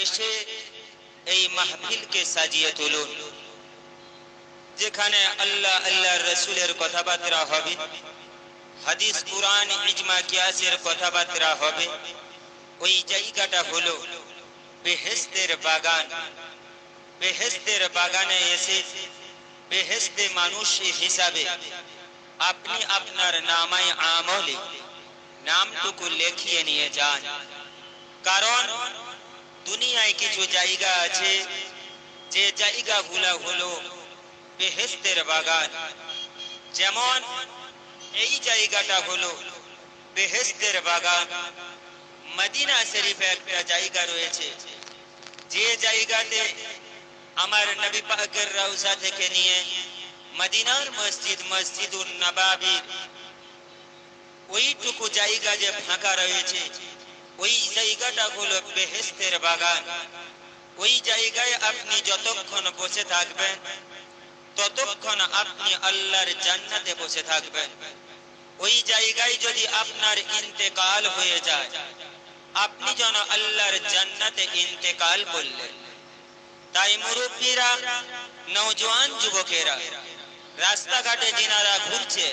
এসে এই মাহফিলকে সাজিয়ে তুলুন, যেখানে আল্লাহ আল্লাহর রাসূলের কথাবার্তা হবে, হাদিস কুরআন ইজমা কিয়াসের কথাবার্তা হবে। ওই জায়গাটা হলো বেহেশতের বাগান। বেহেশতের বাগানে এসে বেহেশতে মানুষ হিসাবে আপনি আপনার নামায়ে আমলে নামটুকু লিখিয়ে নিয়ে যান। কারণ দুনিয়ায় কিছু জায়গা আছে যে জায়গাগুলো হলো বেহেশতের বাগান। যেমন এই জায়গাটা হলো বেহেশতের বাগান। মদিনা শরীফে একটা জায়গা রয়েছে, যে জায়গাতে আমার নবী পাকের রওজা থেকে নিয়ে মদিনার মসজিদ মসজিদুন নববী ওইটুকু জায়গা যে ফাঁকা রয়েছে, ওই জায়গাটা হলো বেহেশতের বাগান। ওই জায়গায় আপনি যতক্ষণ বসে থাকবেন ততক্ষণ আপনি আল্লাহর জান্নাতে বসে থাকবেন। ওই জায়গায় যদি আপনার ইন্তেকাল হয়ে যায়, আপনি যেন আল্লাহর জান্নাতে ইন্তেকাল করলেন। তাই মুরব্বীরা, নওজোয়ান যুবকেরা, রাস্তাঘাটে যিনারা ঘুরছে,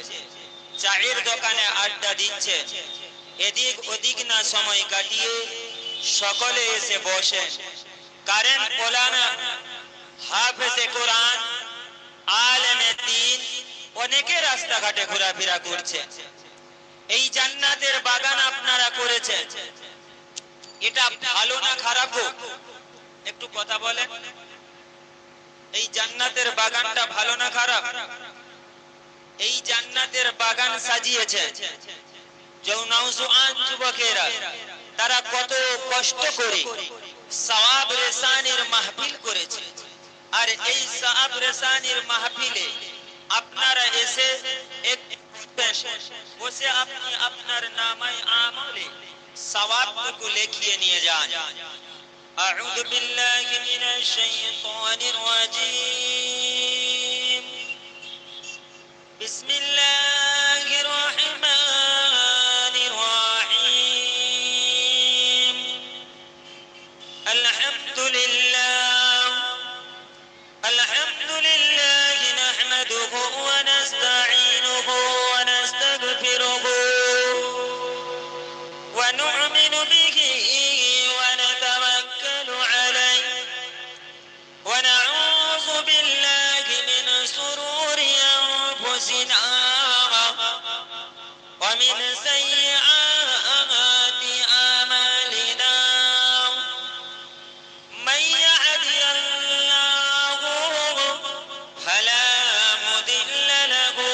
চায়ের দোকানে আড্ডা দিচ্ছে, এদিক ওদিক না সময় কাটিয়ে সকলে এসে বসেন। কারণ মৌলানা হাফেজে কোরআন, আলেমে দ্বীন অনেকে রাস্তাঘাটে ঘোরাফেরা করছে। এই জান্নাতের বাগান আপনারা করেছেন, এটা ভালো না খারাপ? একটু কথা বলেন। এই জান্নাতের বাগানটা ভালো না খারাপ? এই জান্নাতের বাগান সাজিয়েছে নওজোয়ান যুবকেরা, তারা কত কষ্ট করে সওয়াব রেসানির মাহফিল করেছে। আর এই সওয়াব রেসানির মাহফিলে আপনারা এসে বসে আপনি আপনার নামায়ে আমলে সওয়াবটুকু লিখিয়ে নিয়ে যান। আউযু বিল্লাহি মিনাশ শাইতানির রাজীম। বিসমিল্লাহির রহমানির রহিম। আলহামদুলিল্লাহি নাহমাদুহু ওয়া নাস্তাঈনুহু ওয়া নাস্তাগফিরুহু ওয়া নু'মিনু বিহি ওয়া নাতাওয়াক্কালু আলাইহি ওয়া নাউযু বিল্লাহি মিন শুরুরি আনফুসিনা ওয়া মিন সাইয়্যাতি আমালিনা। মান ইয়াহদিহিল্লাহু ফালা মুদিল্লা লাহু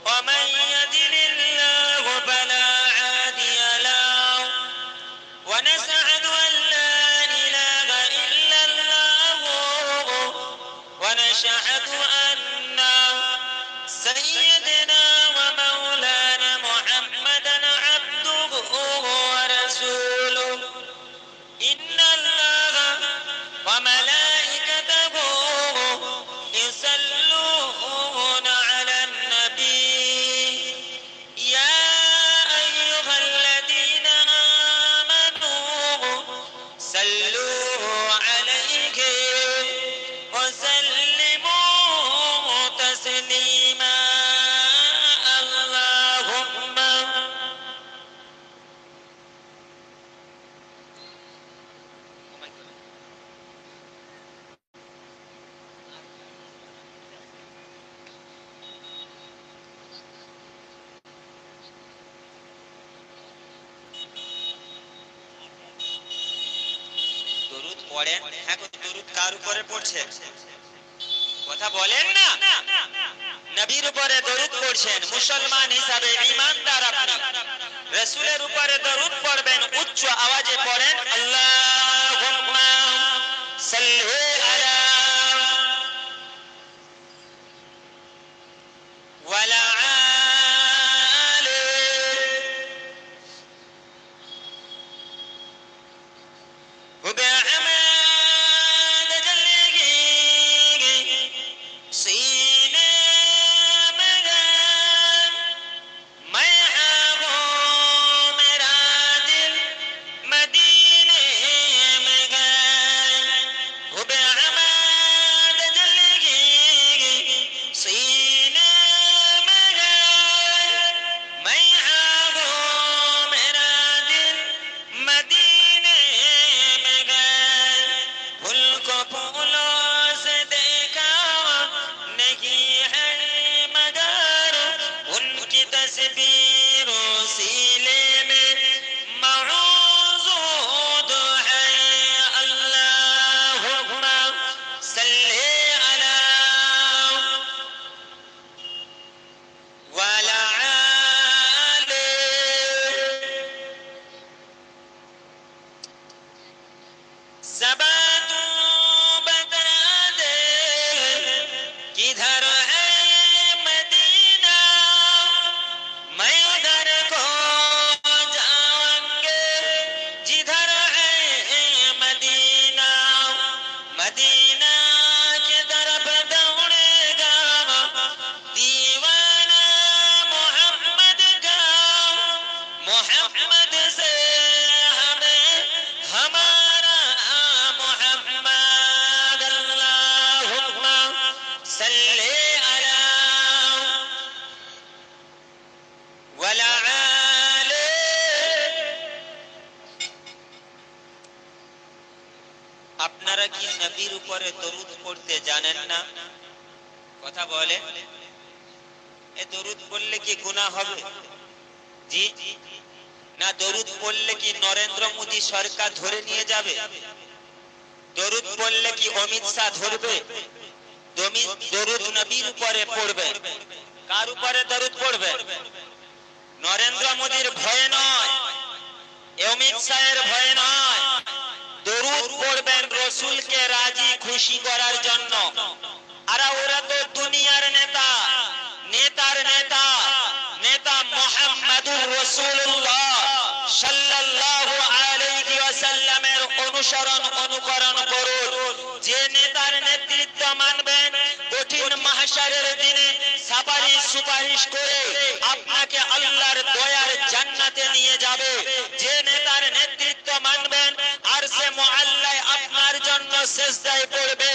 ওয়া মান ইউদ্লিলহু ফালা হাদিয়া লাহু। ওয়া নাশহাদু আন লা ইলাহা ইল্লাল্লাহু ওয়া নাশহাদু আন্না সাইয়্যিদানা ওয়া মাওলানা মুহাম্মাদান আবদুহু ওয়া রাসূলুহু। ইন্নাল্লাহা ওয়া মালাইকাতাহু ইউসাল্লুনা আলান নবী। ইয়া আইয়ুহাল্লাযীনা আমানু সাল্লু আলাইহি ওয়া সাল্লিমু তাসলিমা। আল্লাহুম্মা দরুদ পড়েন। হ্যাঁ, দরুদ কার উপরে পড়ছেন? কথা বলেন না। নবীর উপরে দরুদ পড়ছেন, মুসলমান হিসাবে ঈমানদার আপনি রাসূলের উপরে দরুদ পড়বেন, উচ্চ আওয়াজে পড়েন। আল্লাহুম্মা সাল্লি আলা ওয়ালা আলি وبعماد جلقي سينا مغان ما يحبو مراد المدينة सबा तू बता दे किधर है मदीना मैं उधर को जाऊंगे जिधर है मदीना मदीना की तरफ दौड़ेगा दीवाना मोहम्मद का मोहम्मद से हमें हमारा मोहम्मद अल्लाहुम्मा सल्ले अला वला आले। আপনারা কি নবীর উপরে দরুদ পড়তে জানেন না? কথা বলে। এ দরুদ পড়লে কি গুনাহ হবে? জি না দরুদ পড়লে কি নরেন্দ্র মোদী সরকার ধরে নিয়ে যাবে? দরুদ পড়লে কি অমিত শাহ ধরবে? দরুদ নবীর উপরে পড়বে। কার উপরে দরুদ পড়বে? নরেন্দ্র মোদীর ভয় নয়, অমিত শাহের ভয় নয়। দরুদ পড়বেন রাসূলকে রাজি খুশি করার জন্য। আর ওরা তো দুনিয়ার নেতা, নেতার নেতা, নেতা মুহাম্মদুর রাসূলুল্লাহ সাল্লাল্লাহু আলাইহি ওয়াসাল্লামের অনুসরণ অনুকরণ করুন। যে নেতার নেতৃত্ব মানবেন কঠিন মাহশারের দিনে সুপারিশ করে আপনাকে আল্লাহর দয়ার জান্নাতে নিয়ে যাবে। যে নেতার নেতৃত্ব মানবেন আরশে মুআল্লায় আপনার জন্য সিজদায় পড়বে।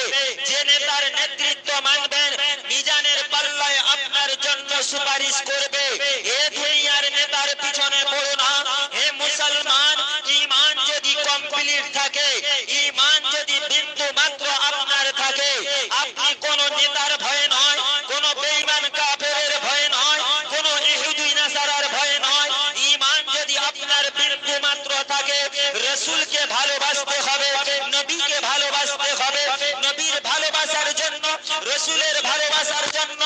যে নেতার নেতৃত্ব মানবেন মিজানের পাল্লায় আপনার জন্য সুপারিশ করবে। এ দুনিয়ার নেতার পিছনে পড়ো না। হে মুসলমান, ঈমান যদি কমপ্লিট থাকে, ঈমান যদি বিন্দু মাত্র আপনার থাকে, আপনি কোন নেতার ভয় নয়, কোন বেঈমান কাফেরের ভয় নয়, কোন ইহুদি নাসারার ভয় নয়। ঈমান যদি আপনার বিন্দু মাত্র থাকে, রাসূলকে ভালোবাসতে হবে, নবীকে ভালোবাসতে হবে। নবীর ভালোবাসার জন্য, রাসূলের ভালোবাসার জন্য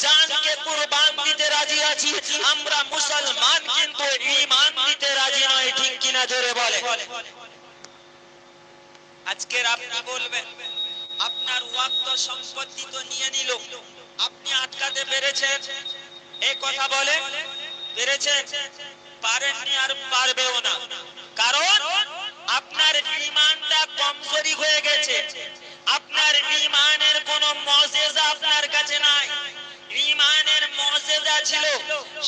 জানকে কুরবান দিতে রাজি আছি আমরা মুসলমান, কিন্তু ঈমান দিতে রাজি নয়। ঠিক কিনা জোরে বলে। আজকের আপনি বলবেন আপনার ওয়াক্ত সম্পত্তি তো নিয়ে নিল, আপনি আটকাতে পেরেছেন? এই কথা বলে পেরেছেন? পারেননি আর পারবেও না। কারণ আপনার ঈমানটা কমজোরি হয়ে গেছে। আপনার ঈমানের কোনো মুজিজা আপনার কাছে নাই। ঈমানের মুজিজা ছিল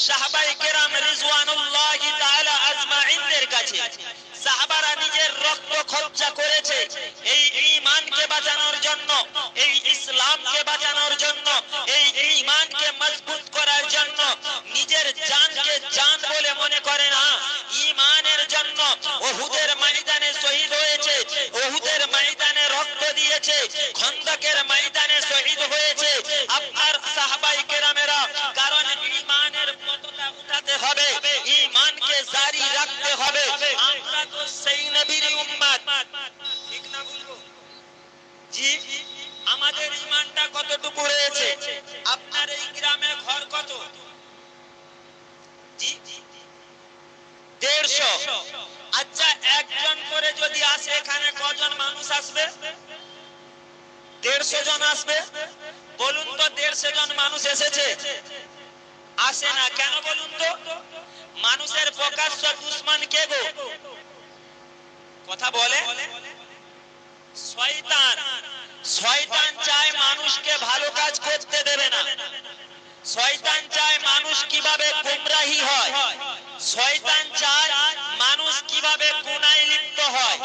সাহাবায়ে কেরাম রিজওয়ানুল্লাহি তাআলা আজমাইনদের কাছে। সাহাবারা নিজের রক্ত খরচা করেছে এই ঈমানকে বাঁচানোর জন্য, এই ইসলামকে বাঁচানোর জন্য, এই ঈমানকে মজবুত করার জন্য। নিজের জানকে জান বলে মনে করে না, ঈমানের জন্য উহুদের ময়দানে শহীদ হয়েছে, উহুদের ময়দানে রক্ত দিয়েছে, খন্দকের ময়দানে শহীদ হয়েছে আপনার সাহাবায়ে কেরামেরা। কারণ ঈমানের পতাকা উঠাতে হবে, ঈমানকে জারি রাখতে হবে। আমরা তো সেই নবীর উম্মত, ঠিক না বলবো? জি, আমাদের ঈমানটা কতটুকু রয়েছে? আপনার এই গ্রামে ঘর কত? জি 150। আচ্ছা, একজন করে যদি আসে, এখানে কজন মানুষ আসবে? 150 জন আসবে। বলুন তো 150 জন মানুষ এসেছে? আসে না কেন বলুন তো? মানুষের প্রকাশ্য দুশমন কে গো? কথা বলে শয়তান। শয়তান চায় মানুষকে ভালো কাজ করতে দেবে না। শয়তান চায় মানুষ কিভাবে গুমরাহি হয়। শয়তান চায় মানুষ কিভাবে গুনাহে লিপ্ত হয়।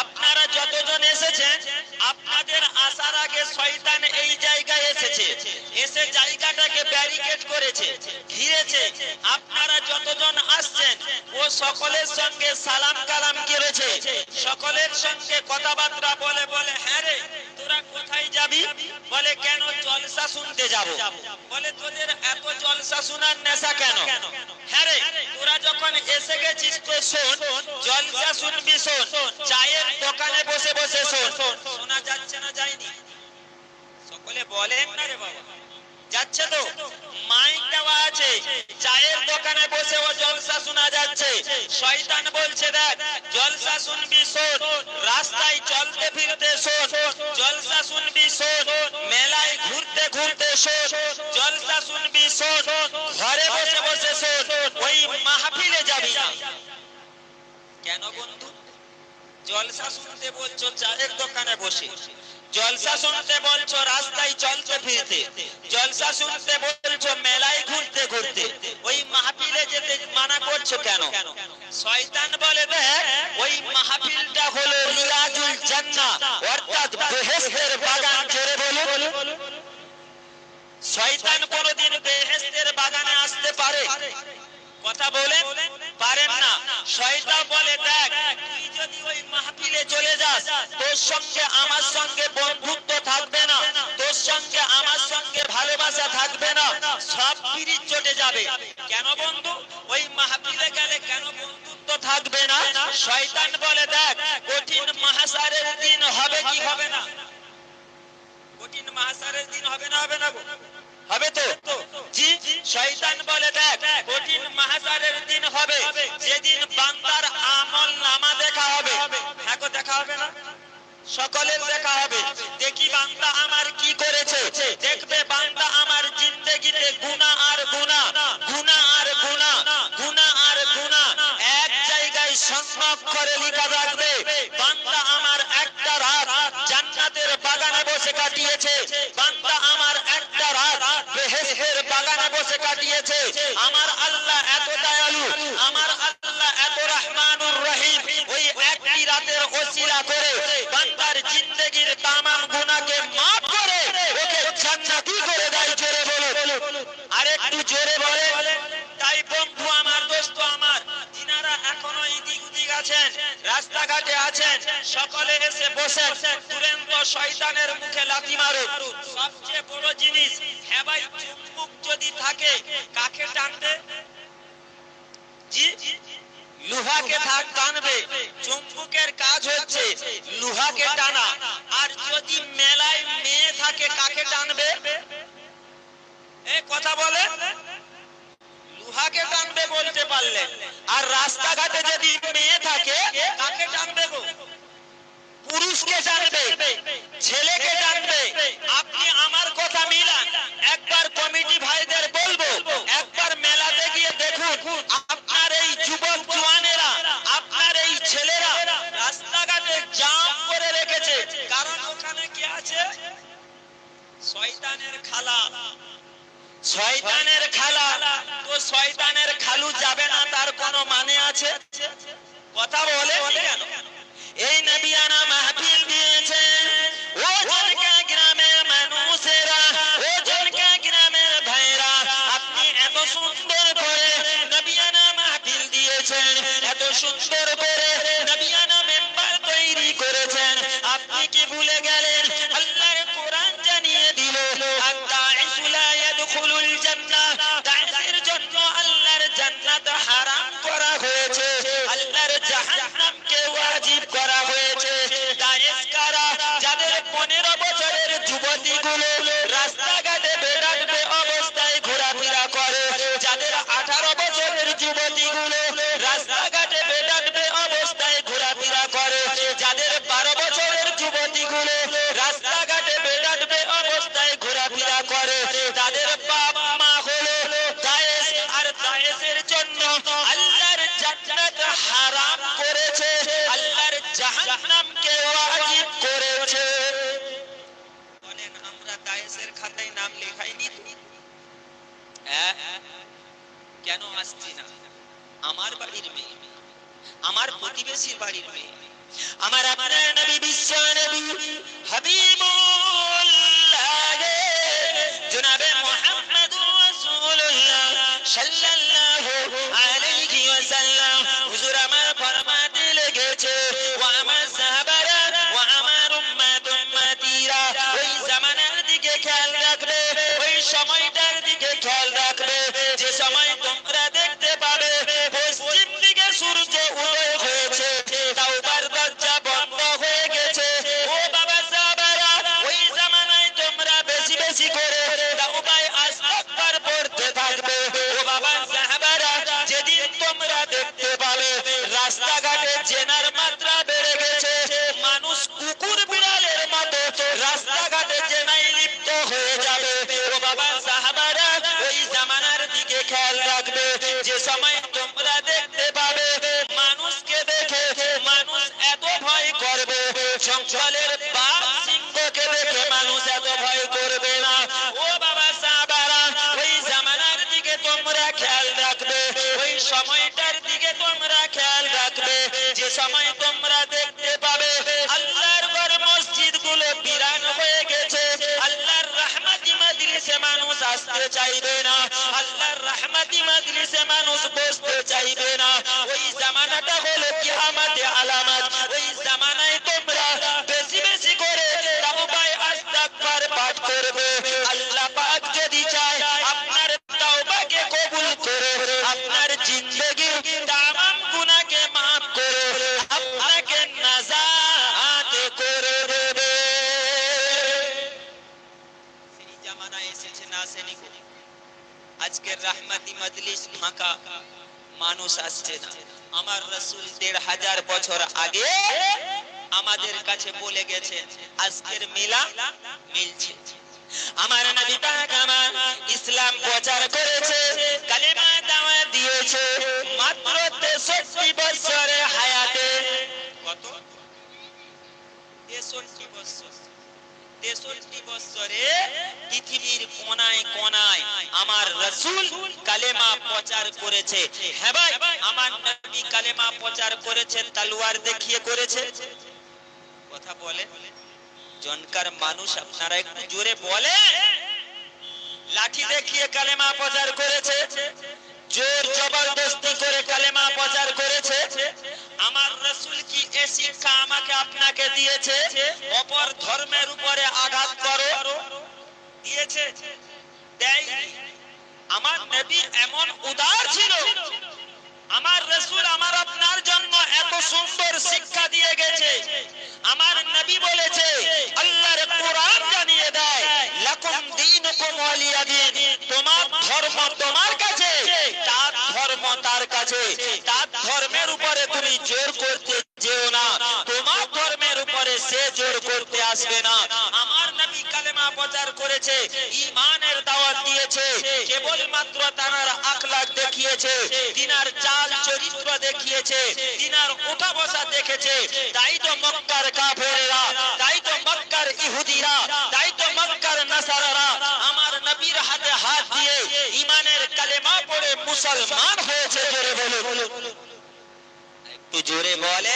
আপনারা যতজন এসেছেন, আপনাদের আসার আগে শয়তান এই জায়গায় এসেছে, এসে জায়গাটাকে ব্যারিকেড করেছে, ঘিরেছে। আপনারা যতজন আসছেন ও সকলের সঙ্গে সালাম কালাম করেছে, সকলের সঙ্গে কথাবার্তা বলে বলে, হ্যাঁ রে তোরা কোথায় যাবি? বলে কেন? জলসা শুনতে যাব। বলে তোদের এত জলসা শোনার নেশা কেন? হ্যাঁ রে তোরা যখন এসে গেছিস তো শোন, জলসা শুনবি, শোন, চায়ের দোকানে বসে বসে শোন। শোনা যাচ্ছে না যায়নি? সকলে বলেন না রে বাবা, যাচ্ছে তো? মাইক দেওয়া আছে, চায়ের দোকানে বসে ও জলসা শোনা যাচ্ছে। শয়তান বলছে দেখ জলসা শুনবি, শোন, রাস্তায় চলতে বলতে শোন, জলসা শুনবি শোন, মেলায় ঘুরতে ঘুরতে শোন, জলসা শুনবি শোন, ঘরে বসে বসে শোন, ওই মাহফিলে যাবি না। কেন বন্ধু? জলসা শুনতে বলছো চায়ের দোকানে বসে, জলসা শুনতে বলছো রাস্তায় চলতে ফিরতে, জলসা শুনতে বলছো মেলায় ঘুরতে ঘুরতে, ওই মাহফিলে যেতে মানা করছো কেন? শয়তান বলে দেখ ওই মাহফিলটা হলো রিয়াজুল জান্নাহ, অর্থাৎ বেহেশতের বাগান। জোরে বলো। শয়তান কোনদিন বেহেশতের বাগানে আসতে পারে? কথা বলেন, পারেন না। শয়তান বলে দেখ তুই যদি ওই মাহফিলে চলে যাস, তোর সঙ্গে আমার সঙ্গে বন্ধুত্ব থাকবে না, তোর সঙ্গে আমার সঙ্গে ভালোবাসা থাকবে না, সব পিরিচ চটে যাবে। কেন বন্ধু? ওই মাহফিলে গেলে কেন বন্ধুত্ব থাকবে না? শয়তান বলে দেখ কঠিন মাহশারের দিন হবে কি হবে না? কঠিন মাহশারের দিন হবে না? হবে না গো? হবে তো। জি, শয়তান বলে দেখ কঠিন মাহশারের দিন হবে, যেদিন বান্দার আমল নামা দেখা হবে। হ্যাঁ গো, দেখা হবে না? সকলের দেখা হবে। দেখি বান্দা আমার কি করেছে। দেখবে বান্দা আমার জিন্দেগিতে গুনাহ আর গুনাহ, গুনাহ আর গুনাহ, গুনাহ আর গুনাহ এক জায়গায় সংক্ষরে লেখা থাকবে। বান্দা আমার একটা রাত জান্নাতের বাগানে বসে কাটিয়েছে, বান্দা আমার একটা রাত বেহেশতের বাগানে বসে কাটিয়েছে। আমার আল্লাহ এত দয়ালু, আমার আল্লাহ এত রহমানুর রহিম, ওই একটি রাতের ওসিলা করে বান্দার জিন্দেগির তামাম গুনাহকে maaf করে ওকে জান্নাতি করে দেয়। জোরে বলো, আরেকটু জোরে বলে। তাই বন্ধু আমার, দোস্ত আমার, যিনারা এখনো এদিক ওদিক আছেন, রাস্তাঘাটে আছেন, সকলে এসে বসেন, তুরন্ত শয়তানের মুখে লাথি মারুন। সবচেয়ে বড় জিনিস, হ্যাঁ ভাই, চুম্বক যদি থাকে কাকে টানবে? জি, লোহাকে টানবে। চুম্বকের কাজ হচ্ছে লোহাকে টানা। আর যদি মেলায় মেয়ে থাকে কাকে টানবে? এই কথা বলে, লোহাকে টানবে বলতে পারলেন। আর রাস্তাঘাটে যদি মেয়ে থাকে কাকে টানবে গো? পুরুষকে টানবে, ছেলেকে টানবে। আপনি আমার কথা মিলান। একবার কমিটি ভাইদের বলবো, একবার মেলাতে গিয়ে দেখুন আপনার এই যুবক জওয়ানেরা, আপনার এই ছেলেরা রাস্তাঘাটে জাম করে রেখেছে। কারণ ওখানে কি আছে? শয়তানের খালা। শয়তানের খালা। তো শয়তানের খালু যাবে না তার কোনো মানে আছে? কথা বলে কেন? এই নবিয়ানা মাহফিল দিয়েছেন, ও জনকা গ্রামের মানুষেরা, ও জনকা গ্রামের ভাইরা, আপনি এত সুন্দর করে নবিয়ানা মাহফিল দিয়েছেন, এত সুন্দর করে নবিয়ানা মেম্বার তৈরি করেছেন। আপনি কি ভুলে গেলেন? আল্লাহর কোরআন জানিয়ে দিল, আত-তাইসু লা ইয়াদখুলুল জান্নাহ, তাইসের জন্য আল্লাহর জান্নাত হারাম করা হয়েছে, আল্লাহর জাহান্নামকে ওয়াজিব করা হয়েছে। দায়েশ কারা? যাদের 15 বছরের যুবতীগুলো রাস্তাঘাটে বেড়াবে অবস্থায় ঘোরাফেরা করে, যাদের 18 বছরের যুবতীগুলো রাস্তাঘাটে বেড়াবে অবস্থায় ঘোরাফেরা করে, যাদের 12 বছরের যুবতীগুলো রাস্তাঘাটে বেড়াবে অবস্থায় ঘোরাফেরা করে, তাদের বাপ মা হলো দায়েশ। আর দায়েশের জন্য আল্লাহর জান্নাত হারাম করেছে, আল্লাহর জাহান্নামকে ওয়াজিব করেছে। বলেন আমরা দায়েশের খাতায় নাম লেখাইনি তো? কেন আসছি না? আমার বাড়ির মেয়ে, আমার প্রতিবেশীর বাড়ির মেয়ে, আমার আপনার নবী, বিশ্ব নবী হাবিবুল্লাহ জনাবে মুহাম্মদুর রাসূলুল্লাহ সাল্লাল্লাহু আলাইহি ওয়াসাল্লাম হুজুর আমার ফরমাতে লেগেছে, ওয়া আমার সাহাবারা ওয়া আমার উম্মতিরা, ওই জামানার দিকে খেয়াল রাখবে, ওই সময়টার দিকে খেয়াল রাখবে যে সময় তোমরা দেখতে পাবে পশ্চিম দিকে সূর্য উদয় হয়েছে, তাওবার দরজা বন্ধ হয়ে গেছে। ও বাবা সাহাবারা, খেয়াল রাখবে যে সময় তোমরা দেখতে পাবে মানুষকে দেখে মানুষ এত ভয় করবে, জঙ্গলের বাঘ সিংহকে দেখে মানুষ এত ভয় করবে না। ও বাবা সাহাবারা, ওই জামানার দিকে তোমরা খেয়াল রাখবে, ওই সময়টার দিকে তোমরা খেয়াল রাখবে যে সময় তোমরা দেখতে পাবে আল্লাহর ঘর মসজিদ গুলো বিরান হয়ে গেছে, আল্লাহর রহমতি মজলিসে মানুষ আসতে চাইবে না, আল্লাহর রহমতি মজলিসে মানুষ বসতে চাইবে না। ওই জামানাটা হলো কিয়ামতের আলামত। ওই জামানায় তোমরা বেশি বেশি করে তাওবায়ে ইস্তিগফার পাঠ করবে। আল্লাহ পাক যদি চায় আপনার তাওবাকে কবুল করে আপনার জিন্দেগির তামাম গুনাহকে maaf করে আপনাকে নাজাত করে দেবে। সেই জামানা এসেছে না আসেনি? আজকের রহমতি মজলিস ফাঁকা, মানুষ আসছে না। আমার রাসূল ১৫০০ বছর আগে আমাদের কাছে বলে গেছে আজকের মিলা মিলছে। আমার নবী পাক আমার ইসলাম প্রচার করেছে, কালেমা দাওয়াত দিয়েছে মাত্র ৬৩ বছরের হায়াতে। কত? ৬৩ বছর। ৬৩ বছরে পৃথিবীর কোনায় কোনায় আমার রাসূল কালেমা প্রচার করেছে। হ্যাঁ ভাই, আমার নবী কালেমা প্রচার করেছে তলোয়ার দেখিয়ে করেছে? কথা বলে জনকার মানুষ, আপনারা একটু জোরে বলে। লাঠি দেখিয়ে কালেমা প্রচার করেছে, জোর জবরদস্তি করে কালেমা প্রচার করেছে? আমার রাসূল কি এই শিক্ষা আমাকে আপনাকে দিয়েছে অপর ধর্মের উপরে আঘাত করো? দিয়েছে? দেয়নি। আমার নবী এমন উদার ছিল, আমার রাসূল আমার আপনার জন্য এত সুন্দর শিক্ষা দিয়ে গেছে। আমার নবী বলেছে, আল্লাহর কোরআন জানিয়ে দেয় লাকুম দীনুকুম ওয়ালিয়া দীন, তোমার ধর্ম তোমার কাছে, তার ধর্ম তার কাছে। তার ধর্মের উপরে তুমি জোর করতে যেও না, তোমার ধর্মের উপরে সে জোর করতে আসবে না। আমার নবী কালেমা প্রচার করেছে, ঈমানের দাওয়াত দিয়েছে, কেবলমাত্র তার আখলাক দেখিয়েছে, তিনার চাল চরিত্র দেখিয়েছে, তিনার উঠা বসা দেখেছে। তাই তো মক্কার কাফেররা, তাই তো মক্কার ইহুদিরা, তাই তো মক্কার নাসারারা আমার নবীর হাতে হাত দিয়ে ঈমানের কালেমা পড়ে মুসলমান হয়েছে। জোরে বলো, একটু জোরে বলে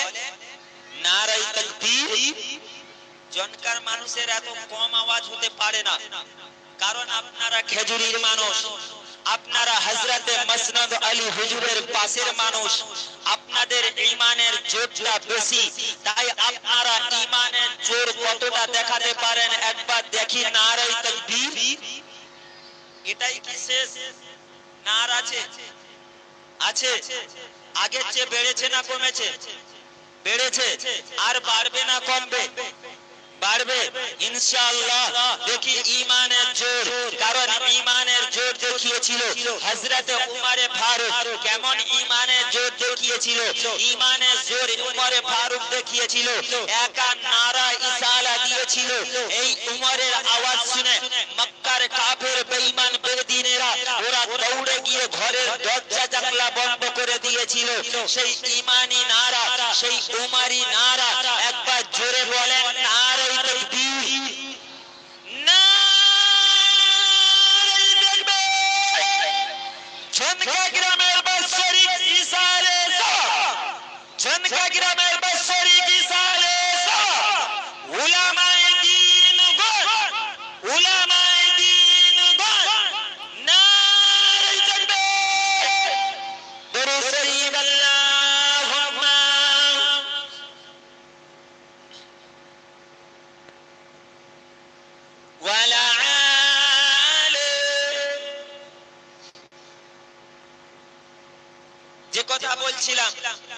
নারায়ে তাকবীর। জনকার মানুষের এত কম আওয়াজ হতে পারে না, কারণ আপনারা খেজুরির মানুষ, আপনারা হযরতে মসনদ আলী হুজুরের পাশের মানুষ, আপনাদের ঈমানের জোরটা বেশি, তাই আপনারা ঈমানের জোর কতটা দেখাতে পারেন একবার দেখি। নারায়ে তাকবীর। এটাই কি শেষ? নার আছে? আছে? আগের চেয়ে বেড়েছে না কমেছে? বেড়েছে। আর বাড়বে না কমবে? বাড়বে ইনশাআল্লাহ। দেখি ঈমানের জোর, কারণ ঈমানের জোর দেখিয়েছিল হযরতে উমরে ফারুক। কেমন ঈমানের জোর দেখিয়েছিল? ঈমানের জোর উমরে ফারুক দেখিয়েছিল, একা নারা ইসালা দিয়েছিল। এই উমরের আওয়াজ শুনে মক্কার কাফের বেঈমান বেদিনেরা ওরা দৌড়ে গিয়ে ঘরের দরজা জানলা বন্ধ করে দিয়েছিল। সেই ঈমানি নারা, সেই উমরি নারা একবার জোরে বলেন নারায়ে তাকবীর। নারায়ে তাকবীর। ঝনকা গ্রামের বাৎসরিক ইসালে ঝনকা গ্রামের বাৎসরিক ইসালে উলামায়ে দ্বীন গণ, উলামায়ে দ্বীন গণ নারায়ে তাকবীর। দরুদ শরীফ আল্লাহুম্মা ওয়ালা আলে। যে কথা বলছিলাম,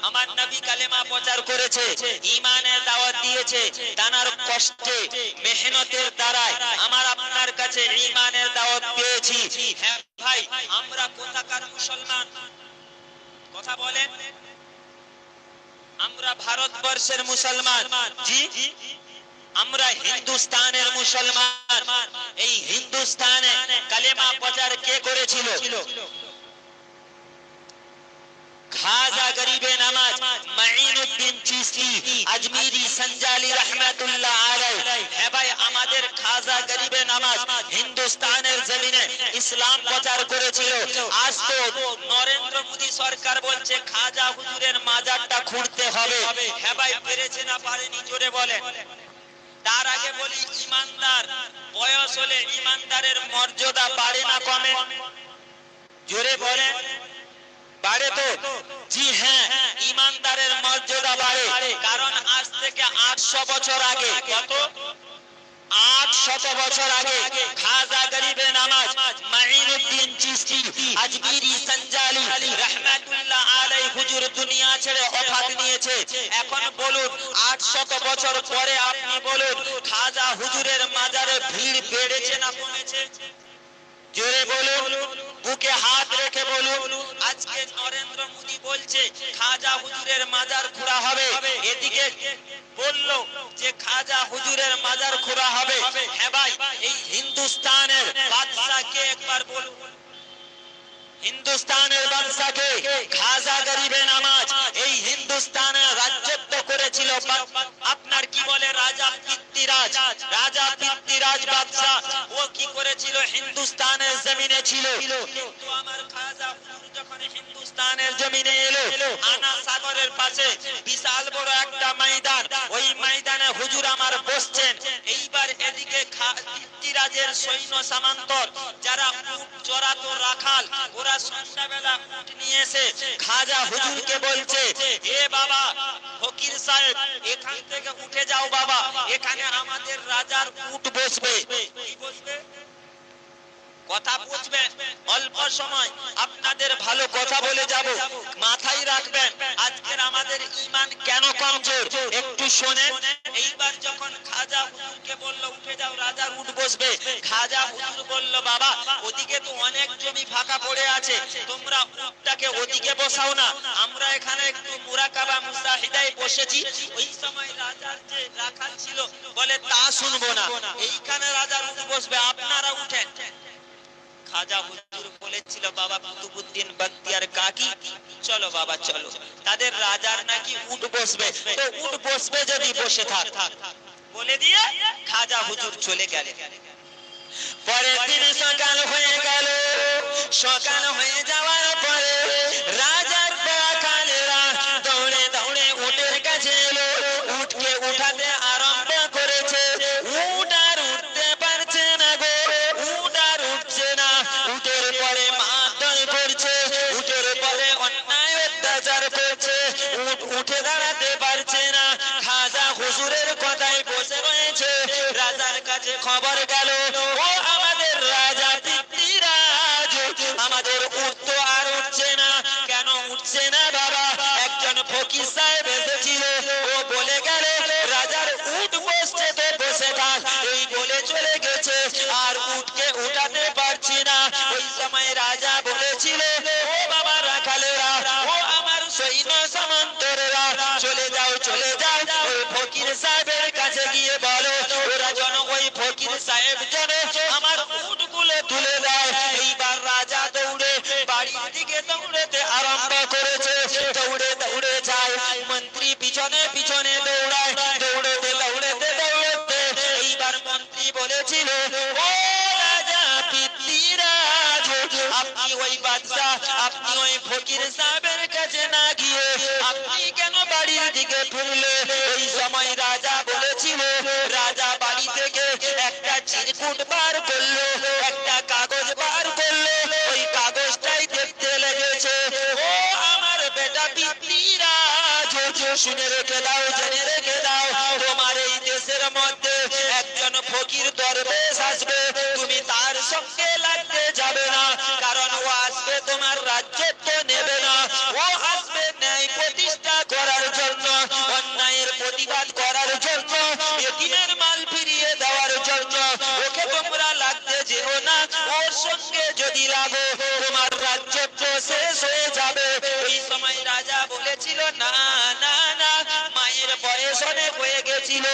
আমার নবী কালেমা প্রচার করেছে, ঈমানের দাওয়াত দিয়েছে, তার কষ্টে মেহনতের দ্বারাই আমার আপনার কাছে ঈমানের দাওয়াত পেয়েছি। হ্যাঁ ভাই, আমরা কোথাকার মুসলমান? কথা বলেন। আমরা ভারতবর্ষের মুসলমান। জি, আমরা হিন্দুস্তানের মুসলমান। এই হিন্দুস্তানে কালেমা প্রচার কে করেছিল? খাজা গরিবে নামাজ মাইনুদ্দিন চিশতি আজমিরি সঞ্জালি রহমাতুল্লাহ আলাইহি। হ্যাঁ ভাই, আমাদের খাজা গরিবে নামাজ হিন্দুস্তানের জমিনে ইসলাম প্রচার করেছিল। আজ তো নরেন্দ্র মোদী সরকার বলছে খাজা হুজুরের মাজারটা খুঁড়তে হবে। হ্যাঁ ভাই, পেরেছে না পারেনি জোরে বলেন। তার আগে বলি, ইমানদার বয়স হলে ইমানদারের মর্যাদা বাড়ে না কমে? জোরে বলেন, বাড়ে তো? জি হ্যাঁ, ইমানদারের মর্যাদা বাড়ে। কারণ আজ থেকে 800 বছর আগে, কত 800 বছর আগে খাজা গরিবে নামাজ মাইনুদ্দিন চিশতি আজমিরি সঞ্জালি রহমাতুল্লাহ আলাইহি হুজুর দুনিয়া ছেড়ে ওফাত নিয়েছে। এখন বলুন 800 বছর পরে আপনি বলুন খাজা হুজুরের মাজারে ভিড় বেড়েছে না কমেছে? জোরে বলুন, বুকে হাত রেখে বলুন। আজকে নরেন্দ্র মোদী বলছে খাজা হুজুরের মাজার খোঁড়া হবে, এদিকে বলল যে খাজা হুজুরের মাজার খোঁড়া হবে। হ্যাঁ ভাই, এই হিন্দুস্তানের বাদশাকে একবার বলুন, হিন্দুস্তানের বাদশাকে খাজা গরিবে নামাজ এই হিন্দুস্তানের রাজত্ব করেছিল আপনার কি বলে রাজা পৃথ্বীরাজ। রাজা পৃথ্বীরাজ বাদশা ও কি করেছিল? হিন্দুস্তানের জমিনে ছিল। কিন্তু আমার খাজা হুজুর যখন হিন্দুস্তানের জমিনে এলো, আনা সাগরের পাশে বিশাল বড় একটা ময়দান, ওই ময়দানে হুজুর আমার বসছেন। এইবার এদিকে পৃথ্বীরাজের সৈন্য সামন্তর যারা উট চড়াতো রাখাল, ওরা সন্ধ্যাবেলা উট নিয়ে এসে খাজা হুজুরকে বলছে, হে বাবা ফকির সাহেব, এখান থেকে উঠে যাও বাবা, এখানে আমাদের রাজার উট বসবে। কি বসবে? কথা বুঝবেন, অল্প সময় আপনাদের ভালো কথা বলে যাব, মাথায় রাখবেন আজকের আমাদের ঈমান কেন কমজোর একটু শুনেন। এইবার যখন খাজা হুজুরকে বলল উঠে যাও, রাজার উট বসবে, খাজা হুজুর বলল বাবা ওদিকে তো অনেক জমি ফাঁকা পড়ে আছে, তোমরা উটটাকে ওদিকে বসাও না, আমরা এখানে একটু মুরাকাবা মুজাহিদায় বসেছি। ওই সময় রাজার যে রাখাল ছিল বলে তা শুনবো না, এইখানে রাজার উট বসবে, আপনারা উঠেন। খাজা হুজুর বলেছিল বাবা কুতুবউদ্দিন বখতিয়ার কাকি, চলো বাবা চলো, তাদের রাজার নাকি উট বসবে, তো উট বসবে যদি বসে থাক বলে দিয়ে খাজা হুজুর চলে গেলেন। পরের দিন সকাল হয়ে গেল। সকাল হয়ে যাওয়ার পরে রাজার রাখালেরা দৌড়ে দৌড়ে উটের কাছে এলো, উটকে উঠাতে আরম্ভ করেছে। উট আর উঠতে পারছে না গো, উট আর উঠছে না। উটের পরে মারধর করছে, উটের পরে অন্যায় অত্যাচার করছে, উট উঠে দাঁড়াতে পারছে না। খাজা হুজুরের কথায় বসে রয়েছে। রাজার কাছে খবর গেল, ও আমাদের রাজা পৃথ্বীরাজ, আমাদের উট তো আর উঠছে না। কেন উঠছে না বাবা? একজন ফকির সাহেব এসেছিল, ও বলে গেল রাজার উট বসছে তো বসে থাক, এই বলে চলে গেছে, আর উটকে উঠাতে পারছি না। ওই সময় রাজা বলেছিল, ও বাবা রাখালেরা, ও আমার সৈন্য সামন্তরেরা, চলে যাও চলে যাও, ওই ফকির সাহেবের কাছে গিয়ে বলো ওরা যেন ওই ফকির সাহেব যেন আমার উটগুলো তুলে দেয়। এইবার রাজা দৌড়ে বাড়ির দিকে দৌড়াতে আরম্ভ করেছে। দৌড়ে দৌড়ে যায়, মন্ত্রী পিছনে পিছনে দৌড়ায়, দৌড়াতে দৌড়াতে দৌড়াতে এইবার মন্ত্রী বলেছিল, ও রাজা পৃথ্বীরাজ, আপনি ওই বাদশা, আপনি ওই ফকির সাহেবের কাছে না গিয়ে আপনি কেন বাড়ির দিকে ফিরলে? ওই সময় রাজা বলেছিল, রাজা বাড়ি থেকে একটা চিরকুট বার করলো, একটা কাগজ বার করলো, ওই কাগজটাই দেখতে লেগেছে। ও আমার বেটা পৃথ্বীরাজ, শুনে রেখে দাও, জেনে রেখে দাও, তোমার এই দেশের মধ্যে একজন ফকির দরবেশ আসবে, তুমি তার সঙ্গে লাগতে যাবে না, কারণ ও আসবে তোমার রাজ্যত্ব নেবে না, ও আসবে ন্যায় প্রতিষ্ঠা করার জন্য, অন্যায়ের প্রতিবাদ করার জন্য, এতিমের মাল ফিরিয়ে দেওয়ার জন্য। ওকে তোমরা লাগতে যেও না, ওর সঙ্গে যদি লাগো তোমার রাজ্যত্ব শেষ হয়ে যাবে। এই সময় রাজা বলেছিল, না না না, মায়ের বয়স অনেক হয়ে গেছিল,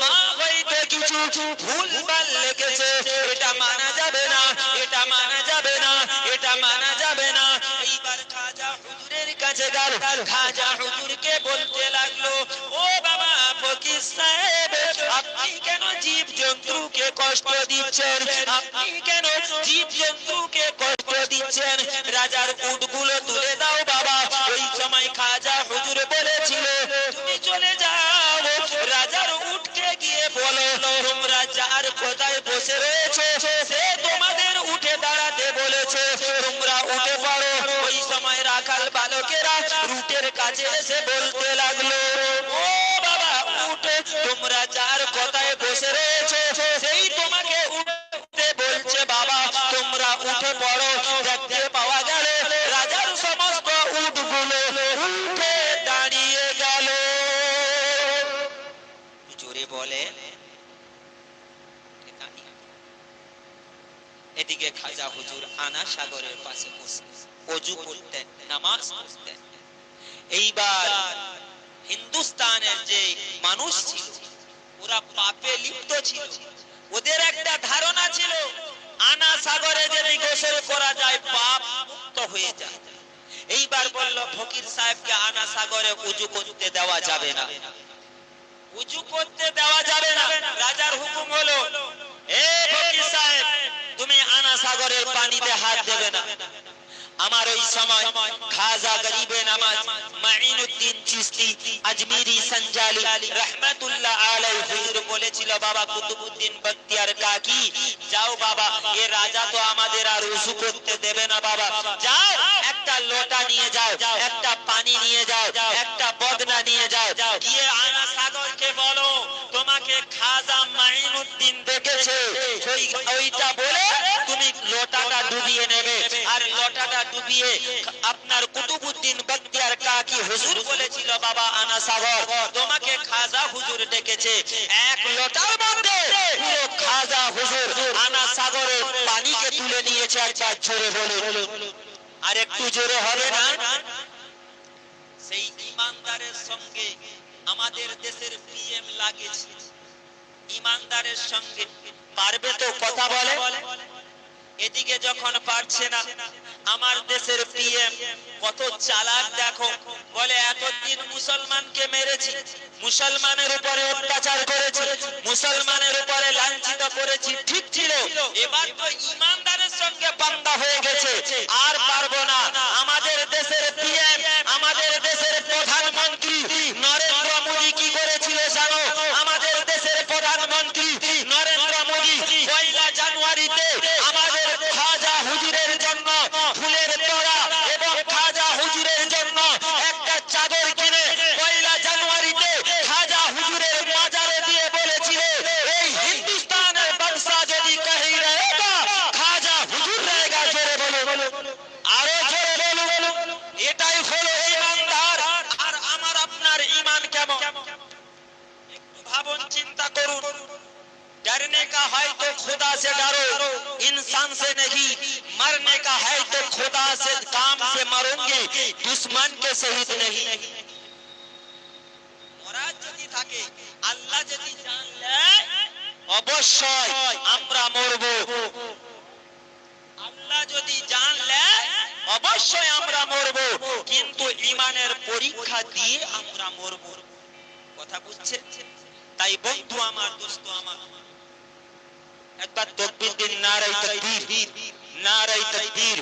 মা হইতে কিছু ভুলভাল লেগেছে, এটা মানা যাবে না, এটা মানা যাবে না, এটা মানা যাবে না। এইবার খাজা হুজুরের কাছে গেল, খাজা হুজুরকে বলতে লাগলো, ও বাবা ফকির সাহেব, আপনি কেন জীবজন্তুকে কষ্ট দিচ্ছেন? আপনি কেন জীবজন্তুকে কষ্ট দিচ্ছেন? রাজার উটগুলো তুলে দাও বাবা। ওই সময় খাজা হুজুর বলেছিল, তুমি চলে যাও, রাজার উটকে গিয়ে বলো, তোমরা যার কোথায় বসে রয়েছে সে তোমাদের উঠে দাঁড়াতে বলেছে, তোমরা উঠে পড়ো। ওই সময় রাখাল বালকেরা উটের কাছে এসে বলতে লাগলো, ও বাবা উঠ, তোমরা যার কোথায় বসে রয়েছে সেই তোমাকে উঠতে বলছে বাবা, তোমরা উঠে পড়ো। দেখতে পাওয়া গেল রাজার সমস্ত উটগুলো উঠে দাঁড়িয়ে গেল। জোরে বলে। এদিকে খাজা হুজুর আনা সাগরের পাশে বসে ওযু করতেন, নামাজ পড়তেন। এইবার হিন্দুস্তানের যে মানুষ ছিল ওরা পাপে লিপ্ত ছিল। ওদের একটা ধারণা ছিল আনা সাগরে যদি গোসল করা যায় পাপ মুক্ত হয়ে যায়। এইবার বলল ফকির সাহেবকে আনা সাগরে ওযু করতে দেওয়া যাবে না, ওযু করতে দেওয়া যাবে না। রাজার হুকুম হলো, এ ফকির সাহেব তুমি আনা সাগরের পানিতে হাত দেবে না। আমার ওই সময় খাজা গরিবে নামাজ মাইনুদ্দিন চিশতি আজমিরি সঞ্জালি রহমাতুল্লাহ আলাইহি হুজুর বলেছিল, বাবা কুতুবউদ্দিন বখতিয়ার কাকি, যাও বাবা, এ রাজা তো আমাদের আর ওযু করতে দেবে না বাবা, যাও একটা লোটা নিয়ে যাও, একটা পানি নিয়ে যাও, একটা বদনা নিয়ে যাও, গিয়ে আনা সাগরকে বলো তোমাকে খাজা মাইনুদ্দিন ডেকেছে, ওইটা বলে তুমি লোটাটা ডুবিয়ে নেবে। আর লোটাটা ডুবিয়ে আপনার কুতুবউদ্দিন বখতিয়ার কাকি হুজুর বলেছিল, বাবা আনা সাগর তোমাকে খাজা হুজুর ডেকেছে। এক লোটার মধ্যে পুরো খাজা হুজুর আনা সাগরের পানিকে তুলে নিয়েছে। একবার জোরে বলুন, আর একটু জোরে হবে না? সেই ইমানদারের সঙ্গে আমাদের দেশের পিএম লাগেছে, ইমানদারের সঙ্গে পারবে তো কথা বলে? এদিকে যখন পারছে না, আমার দেশের পিএম কত চালাক দেখো, বলে এতদিন মুসলমানকে মেরেছি, মুসলমানের উপরে অত্যাচার করেছি, মুসলমানের উপরে লাঞ্ছিত করেছি, ঠিক ছিল, এবার তো ইমানদারের সঙ্গে পাঙ্গা হয়ে গেছে, আর পারবো না। আমাদের দেশের পিএম, আমাদের দেশের প্রধানমন্ত্রী নরেন্দ্র মোদী কি করেছিল জানো? আমাদের দেশের প্রধানমন্ত্রী নরেন্দ্র মোদী 1 জানুয়ারিতে আমাদের খাজা হুজুরের জন্য ফুলের তোড়া এবং খাজা হুজুরের জন্য একটা চাদর কিনে 1 জানুয়ারিতে খাজা হুজুরের মাজারে দিয়ে বলেছিল, এই হিন্দুস্তানের বাদশা যদি কহি রহেগা খাজা হুজুর রহেগা। জোরে বলো, আরো জোরে বলো। এটাই হলো ইমানদার। আর আমার আপনার ঈমান কেমন একটু ভাবুন, চিন্তা করুন। डरने का है तो खुदा से डरो, इंसान से नहीं। मरने का है तो खुदा से काम से मरोगे, दुश्मन के सहित नहीं। মরার যদি থাকে, আল্লাহ যদি জানলে অবশ্যই আমরা মরব। আল্লাহ যদি জানলে অবশ্যই আমরা মরব, কিন্তু ঈমানের পরীক্ষা দিয়ে আমরা মরব। কথা বুঝছেন? তাই বন্ধু আমার, দোস্ত আমার, একবার তাকবীর দিন, নারায়ে তাকবীর, নারায়ে তাকবীর।